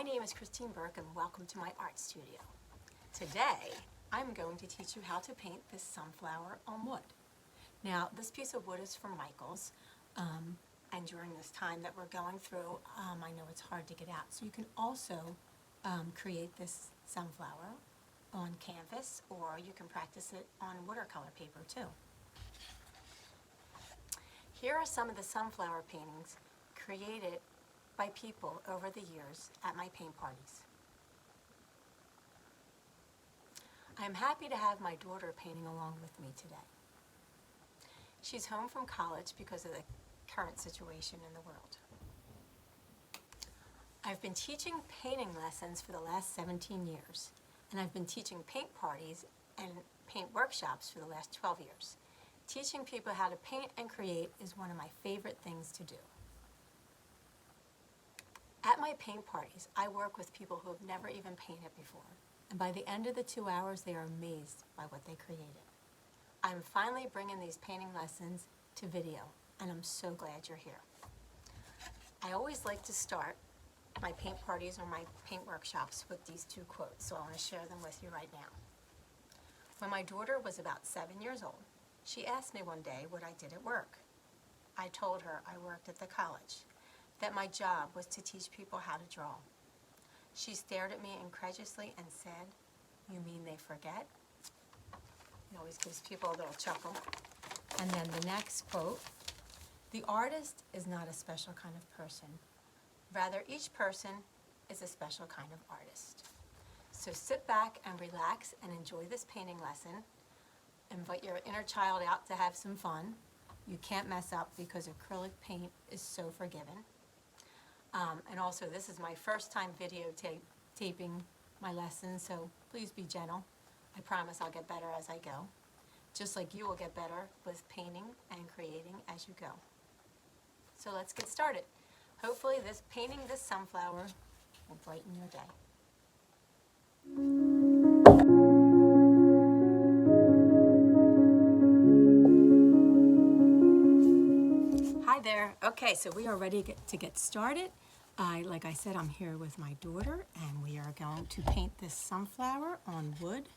My name is Christine Burke and welcome to my art studio. Today, I'm going to teach you how to paint this sunflower on wood. Now, this piece of wood is from Michael's, and during this time that we're going through, I know it's hard to get out. So you can also create this sunflower on canvas, or you can practice it on watercolor paper too. Here are some of the sunflower paintings created by people over the years at my paint parties. I am happy to have my daughter painting along with me today. She's home from college because of the current situation in the world. I've been teaching painting lessons for the last 17 years, and I've been teaching paint parties and paint workshops for the last 12 years. Teaching people how to paint and create is one of my favorite things to do. At my paint parties, I work with people who have never even painted before, and by the end of the 2 hours, they are amazed by what they created. I'm finally bringing these painting lessons to video, and I'm so glad you're here. I always like to start my paint parties or my paint workshops with these two quotes, so I want to share them with you right now. When my daughter was about 7 years old, she asked me one day what I did at work. I told her I worked at the college, that my job was to teach people how to draw. She stared at me incredulously and said, "You mean they forget?" It always gives people a little chuckle. And then the next quote, "The artist is not a special kind of person. Rather, each person is a special kind of artist." So sit back and relax and enjoy this painting lesson. Invite your inner child out to have some fun. You can't mess up because acrylic paint is so forgiving. And also, this is my first time videotaping my lessons, so please be gentle. I promise I'll get better as I go, just like you will get better with painting and creating as you go. So let's get started. Hopefully painting this sunflower will brighten your day. Hi there. Okay, so we are ready to get started. Like I said, I'm here with my daughter, and we are going to paint this sunflower on wood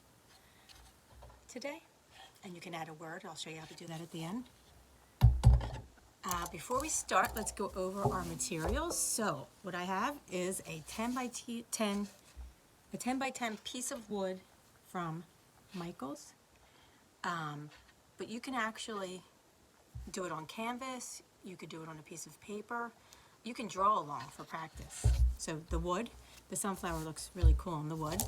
today. And you can add a word. I'll show you how to do that at the end. Before we start, let's go over our materials. So what I have is a 10 by 10 piece of wood from Michael's. But you can actually do it on canvas. You could do it on a piece of paper. You can draw along for practice. So the sunflower looks really cool on the wood.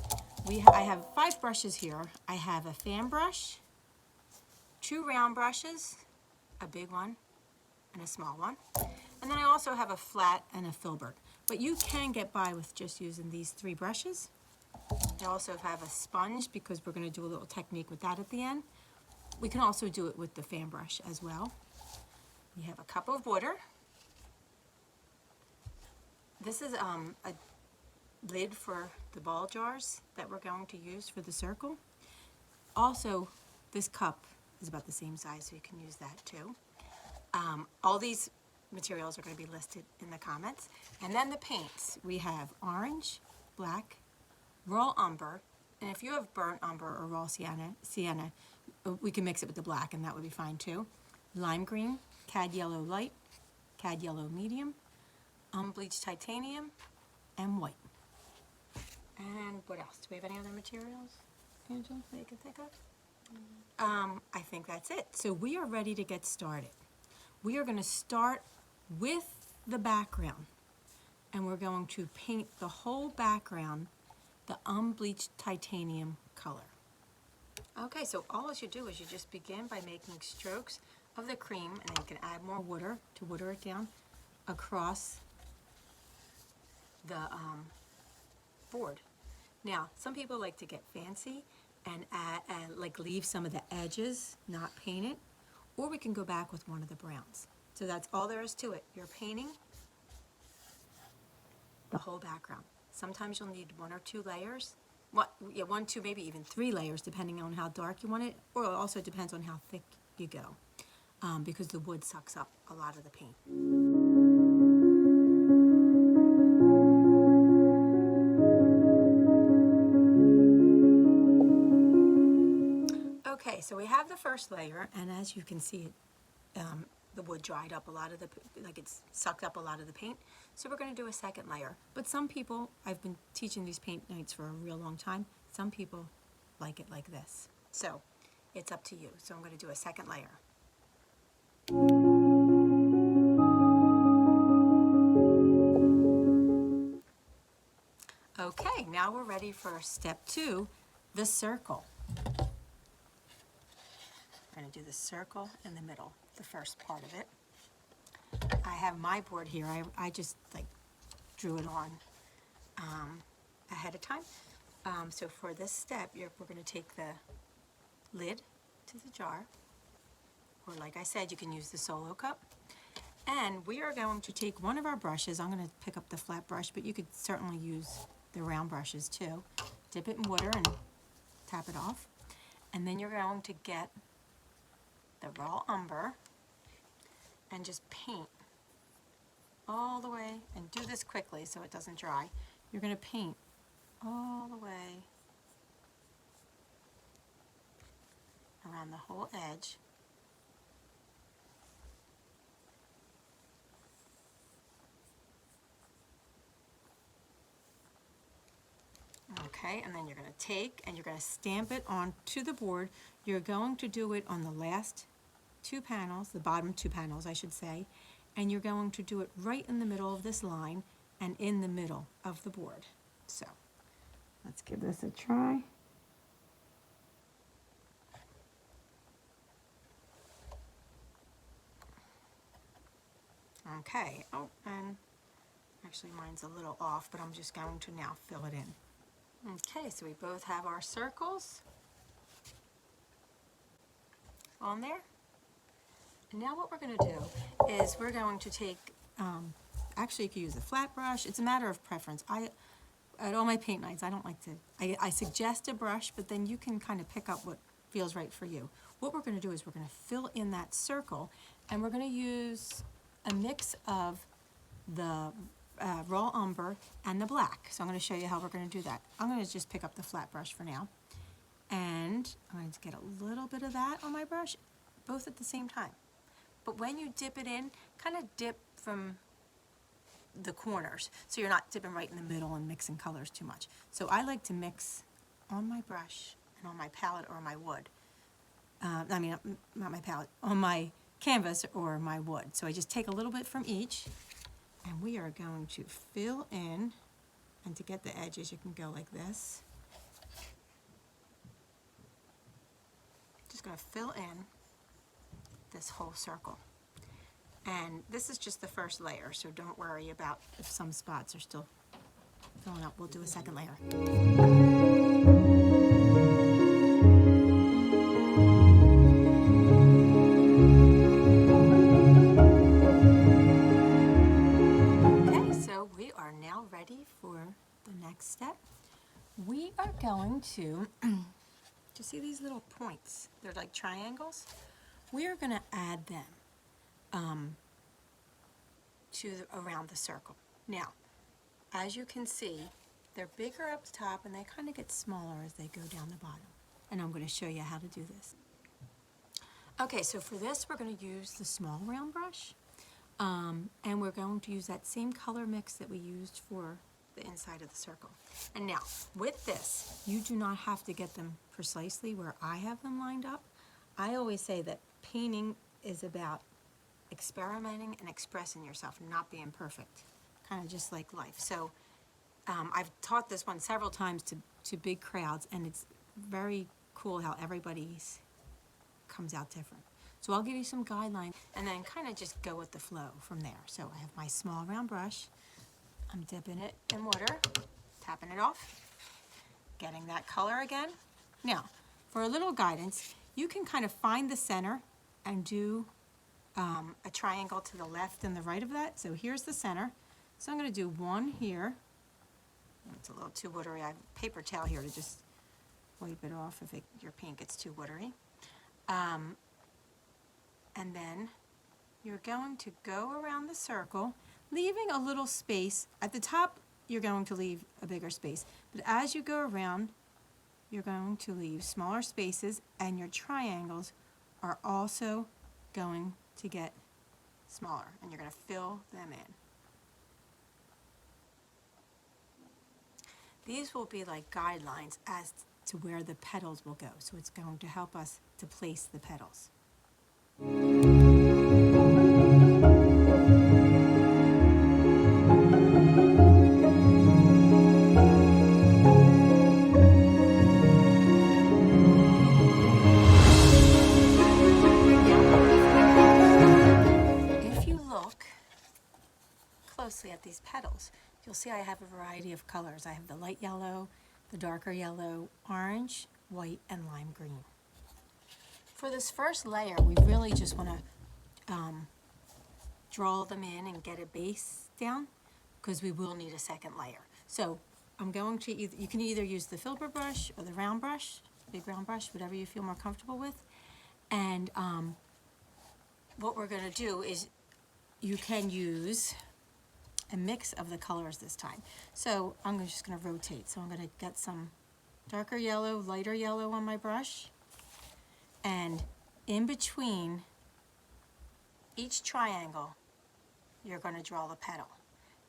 I have 5 brushes here. I have a fan brush, 2 round brushes, a big one and a small one. And then I also have a flat and a filbert. But you can get by with just using these 3 brushes. I also have a sponge because we're going to do a little technique with that at the end. We can also do it with the fan brush as well. We have a cup of water. This is a lid for the ball jars that we're going to use for the circle. Also, this cup is about the same size, so you can use that too. All these materials are going to be listed in the comments. And then the paints. We have orange, black, raw umber, and if you have burnt umber or raw sienna, we can mix it with the black and that would be fine too. Lime green, cad yellow light, cad yellow medium, unbleached titanium, and white. And what else? Do we have any other materials, Angela, that you can think of? I think that's it. So we are ready to get started. We are going to start with the background, and we're going to paint the whole background the unbleached titanium color. Okay, so all you do is you just begin by making strokes of the cream, and then you can add more water to water it down across the board. Now, some people like to get fancy and like leave some of the edges, not paint it, or we can go back with one of the browns. So that's all there is to it. You're painting the whole background. Sometimes you'll need 1 or 2 layers. 1, 2, maybe even 3 layers, depending on how dark you want it, or it also depends on how thick you go, because the wood sucks up a lot of the paint. Okay, so we have the first layer, and as you can see, the wood dried up a lot of the, like it's sucked up a lot of the paint. So we're going to do a second layer. But some people, I've been teaching these paint nights for a real long time, some people like it like this. So it's up to you. So I'm going to do a second layer. Okay, now we're ready for step 2, the circle. We're going to do the circle in the middle, the first part of it. I have my board here. I just like drew it on ahead of time. So for this step, we're going to take the lid to the jar, or like I said, you can use the solo cup. And we are going to take one of our brushes. I'm going to pick up the flat brush, but you could certainly use the round brushes too. Dip it in water and tap it off. And then you're going to get the raw umber and just paint all the way, and do this quickly so it doesn't dry. You're going to paint all the way around the whole edge. Okay, and then you're going to take and you're going to stamp it onto the board. You're going to do it on the last 2 panels, the bottom 2 panels I should say, and you're going to do it right in the middle of this line and in the middle of the board. So let's give this a try. Okay, oh, and actually mine's a little off, but I'm just going to now fill it in. Okay, so we both have our circles on there. And now what we're going to do is we're going to take, actually you could use a flat brush. It's a matter of preference. At all my paint nights, I don't like to, I suggest a brush, but then you can kind of pick up what feels right for you. What we're going to do is we're going to fill in that circle, and we're going to use a mix of the raw umber and the black. So I'm going to show you how we're going to do that. I'm going to just pick up the flat brush for now, and I'm going to get a little bit of that on my brush, both at the same time. But when you dip it in, kind of dip from the corners, so you're not dipping right in the middle and mixing colors too much. So I like to mix on my brush and on my palette or my wood. I mean, not my palette, on my canvas or my wood. So I just take a little bit from each, and we are going to fill in, and to get the edges you can go like this. Just going to fill in this whole circle. And this is just the first layer, so don't worry about if some spots are still filling up. We'll do a second layer. Okay, so we are now ready for the next step. We are going to see these little points? They're like triangles. We are going to add them around the circle. Now, as you can see, they're bigger up the top and they kind of get smaller as they go down the bottom. And I'm going to show you how to do this. Okay, so for this we're going to use the small round brush, and we're going to use that same color mix that we used for the inside of the circle. And now, with this, you do not have to get them precisely where I have them lined up. I always say that painting is about experimenting and expressing yourself, not being perfect, kind of just like life. So I've taught this one several times to big crowds, and it's very cool how everybody's comes out different. So I'll give you some guidelines and then kind of just go with the flow from there. So I have my small round brush. I'm dipping it in water, tapping it off, getting that color again. Now, for a little guidance, you can kind of find the center and do a triangle to the left and the right of that. So here's the center. So I'm going to do one here. It's a little too watery. I have a paper towel here to just wipe it off if your paint gets too watery. And then you're going to go around the circle, leaving a little space. At the top, you're going to leave a bigger space. But as you go around, you're going to leave smaller spaces, and your triangles are also going to get smaller, and you're going to fill them in. These will be like guidelines as to where the petals will go, so it's going to help us to place the petals. If you look closely at these petals, you'll see I have a variety of colors. I have the light yellow, the darker yellow, orange, white, and lime green. For this first layer, we really just want to draw them in and get a base down, because we will need a second layer. So I'm going to, you can either use the Filbert brush or the round brush, big round brush, whatever you feel more comfortable with. And what we're going to do is you can use a mix of the colors this time. So I'm just going to rotate. So I'm going to get some darker yellow, lighter yellow on my brush, and in between each triangle you're going to draw the petal.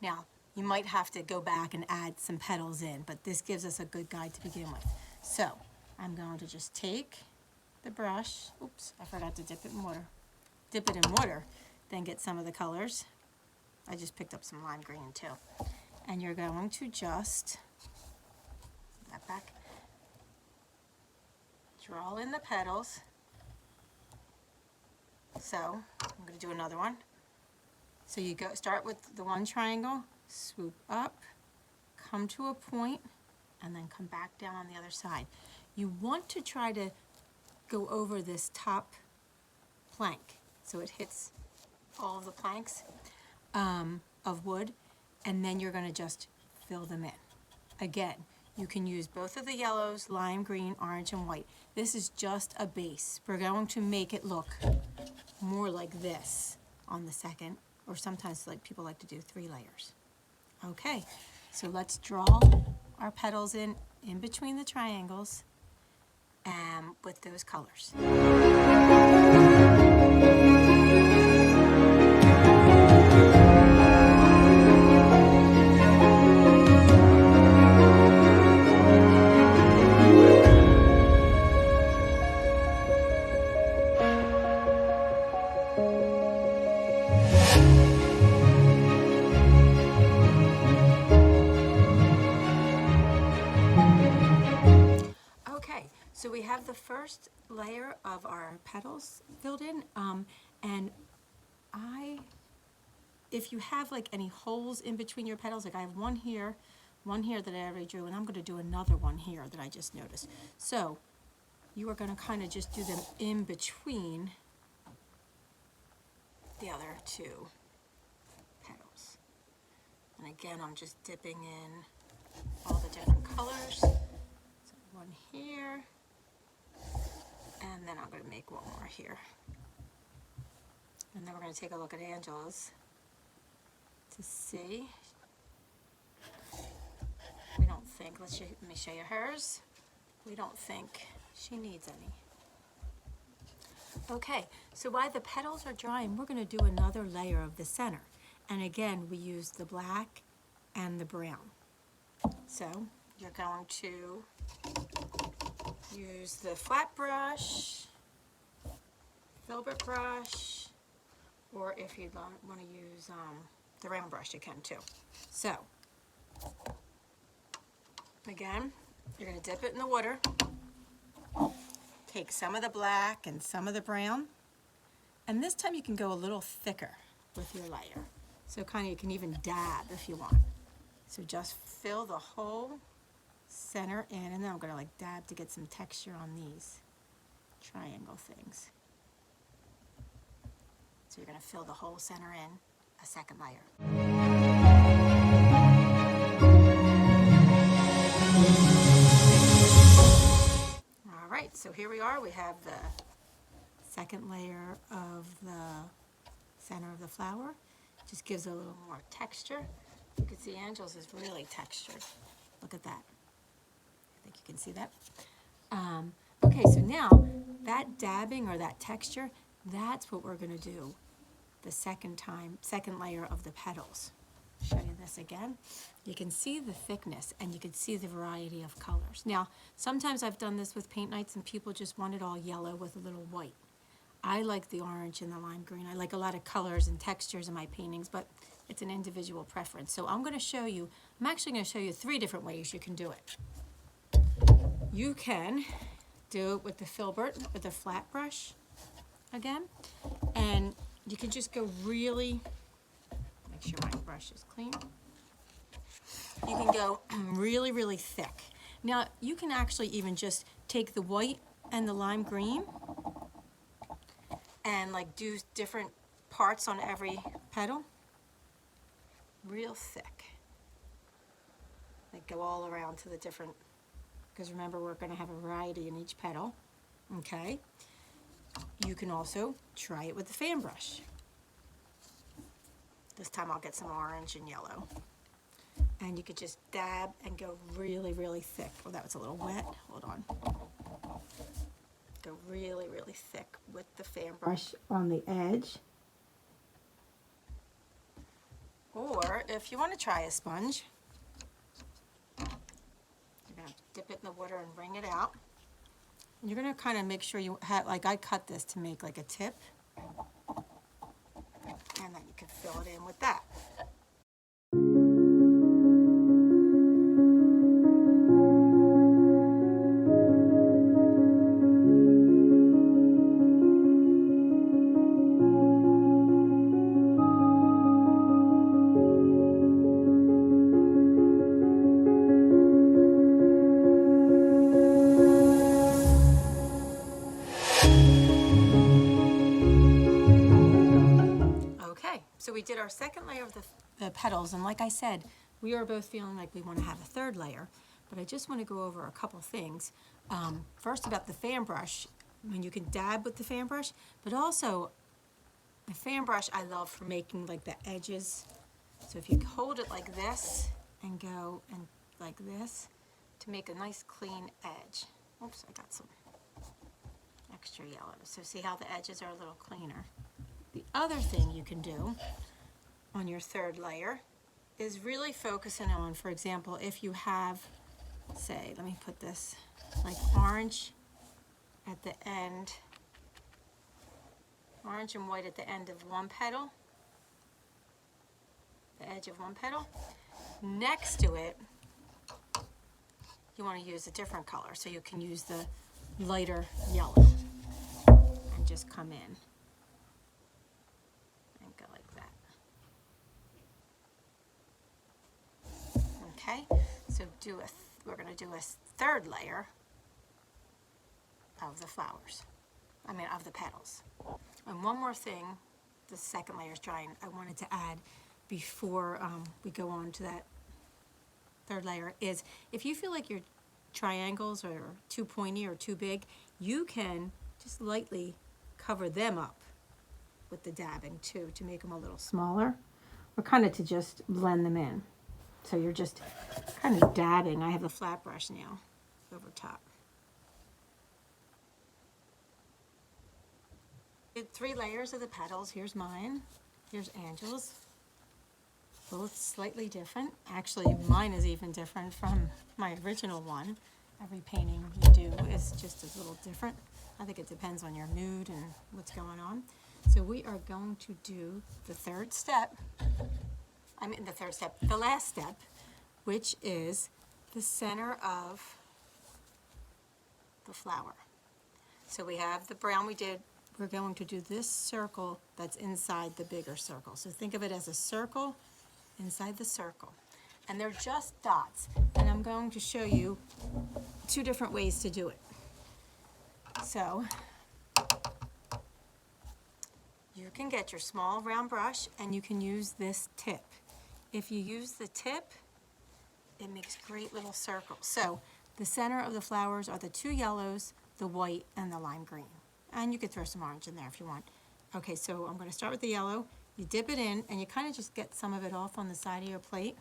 Now you might have to go back and add some petals in, but this gives us a good guide to begin with. So I'm going to just take the brush, oops, I forgot to dip it in water. Dip it in water, then get some of the colors. I just picked up some lime green too. And you're going to just, that back, draw in the petals. So I'm going to do another one. So you go start with the one triangle, swoop up, come to a point, and then come back down on the other side. You want to try to go over this top plank so it hits all of the planks of wood, and then you're going to just fill them in. Again, you can use both of the yellows, lime green, orange, and white. This is just a base. We're going to make it look more like this on the second, or sometimes like people like to do 3 layers. Okay, so let's draw our petals in between the triangles with those colors. So we have the first layer of our petals filled in, and if you have like any holes in between your petals, like I have one here that I already drew, and I'm going to do another one here that I just noticed. So you are going to kind of just do them in between the other 2 petals. And again, I'm just dipping in all the different colors. So one here. And then I'm going to make one more here. And then we're going to take a look at Angela's to see. We don't think, let me show you hers. We don't think she needs any. Okay, so while the petals are drying, we're going to do another layer of the center. And again, we use the black and the brown. So you're going to use the flat brush, Filbert brush, or if you want to use the round brush, you can too. So, again, you're going to dip it in the water, take some of the black and some of the brown, and this time you can go a little thicker with your layer. So kind of you can even dab if you want. So just fill the whole center in, and then I'm going to like dab to get some texture on these triangle things. So you're going to fill the whole center in a second layer. All right, so here we are. We have the second layer of the center of the flower. Just gives a little more texture. You can see Angel's is really textured. Look at that. think you can see that. Okay, so now that dabbing or that texture, that's what we're going to do the second layer of the petals. Show you this again. You can see the thickness and you can see the variety of colors. Now, sometimes I've done this with paint nights and people just want it all yellow with a little white. I like the orange and the lime green. I like a lot of colors and textures in my paintings, but it's an individual preference. So I'm actually going to show you 3 different ways you can do it. You can do it with the Filbert, with a flat brush again, and you can just go really, make sure my brush is clean. You can go really, really thick. Now, you can actually even just take the white and the lime green and like do different parts on every petal, real thick. Like go all around to the different, because remember we're going to have a variety in each petal, okay? You can also try it with the fan brush. This time I'll get some orange and yellow. And you could just dab and go really, really thick. Oh, that was a little wet. Hold on. Go really, really thick with the fan brush on the edge. Or if you want to try a sponge, you're going to dip it in the water and wring it out. And you're going to kind of make sure you have, like I cut this to make like a tip. And then you can fill it in with that. So we did our second layer of the petals, and like I said, we are both feeling like we want to have a 3rd layer, but I just want to go over a couple things. First about the fan brush, when you can dab with the fan brush, but also the fan brush I love for making like the edges. So if you hold it like this and go and like this to make a nice clean edge. Oops, I got some extra yellow. So see how the edges are a little cleaner. The other thing you can do on your 3rd layer is really focusing on, for example, if you have, say, let me put this, like orange at the end, orange and white at the end of one petal, the edge of one petal. Next to it, you want to use a different color, so you can use the lighter yellow and just come in. Okay, so we're going to do a 3rd layer of the flowers, of the petals. And one more thing, the 2nd layer is drying, I wanted to add before we go on to that 3rd layer is if you feel like your triangles are too pointy or too big, you can just lightly cover them up with the dabbing too to make them a little smaller, or kind of to just blend them in. So you're just kind of dabbing. I have a flat brush now over top. Did 3 layers of the petals. Here's mine. Here's Angel's. Both slightly different. Actually, mine is even different from my original one. Every painting you do is just a little different. I think it depends on your mood and what's going on. So we are going to do the 3rd step. The last step, which is the center of the flower. So we have the brown we did. We're going to do this circle that's inside the bigger circle. So think of it as a circle inside the circle. And they're just dots. And I'm going to show you 2 different ways to do it. So you can get your small round brush and you can use this tip. If you use the tip, it makes great little circles. So the center of the flowers are the 2 yellows, the white, and the lime green. And you could throw some orange in there if you want. Okay, so I'm going to start with the yellow. You dip it in, and you kind of just get some of it off on the side of your plate.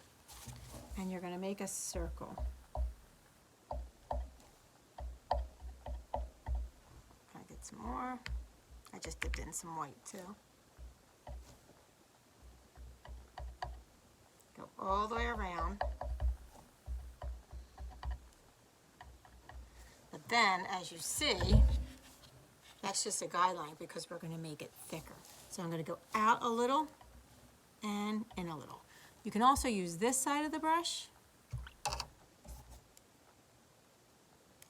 And you're going to make a circle. some more. I just dipped in some white too. Go all the way around. But then, as you see, that's just a guideline because we're going to make it thicker. So I'm going to go out a little and in a little. You can also use this side of the brush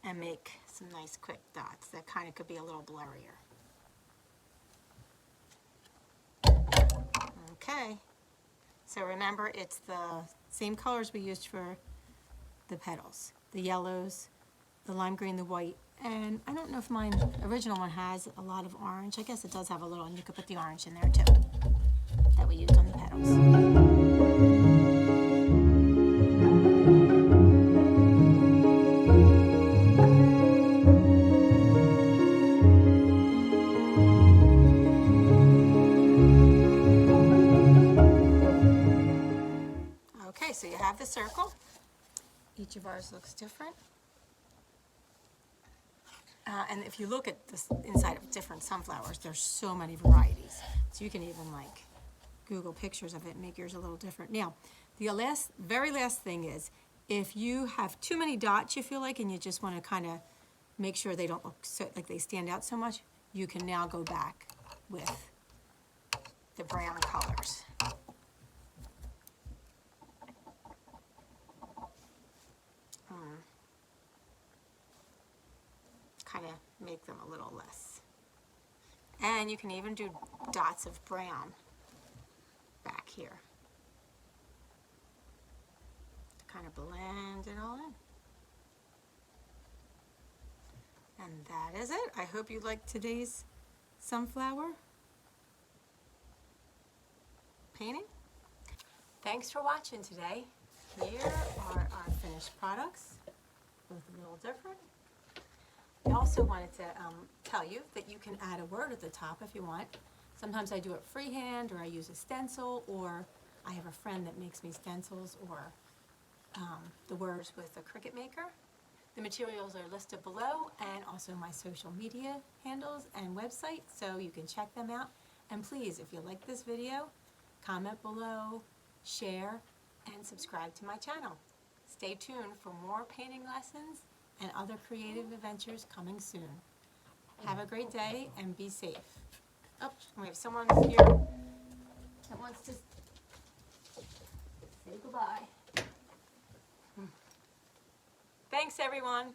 and make some nice quick dots that kind of could be a little blurrier. Okay, so remember it's the same colors we used for the petals. The yellows, the lime green, the white, and I don't know if my original one has a lot of orange. I guess it does have a little, and you could put the orange in there too, that we used on the petals. Okay, so you have the circle. Each of ours looks different. And if you look at the inside of different sunflowers, there's so many varieties. So you can even like Google pictures of it and make yours a little different. Now, the very last thing is, if you have too many dots you feel like and you just want to kind of make sure they don't look so, like they stand out so much, you can now go back with the brown colors. Kind of make them a little less. And you can even do dots of brown back here. Kind of blend it all in. And that is it. I hope you liked today's sunflower painting. Thanks for watching today. Here are our finished products, both a little different. I also wanted to tell you that you can add a word at the top if you want. Sometimes I do it freehand, or I use a stencil, or I have a friend that makes me stencils or the words with a Cricut Maker. The materials are listed below, and also my social media handles and website, so you can check them out. And please, if you like this video, comment below, share, and subscribe to my channel. Stay tuned for more painting lessons and other creative adventures coming soon. Have a great day and be safe. Oh, we have someone here that wants to say goodbye. Thanks, everyone.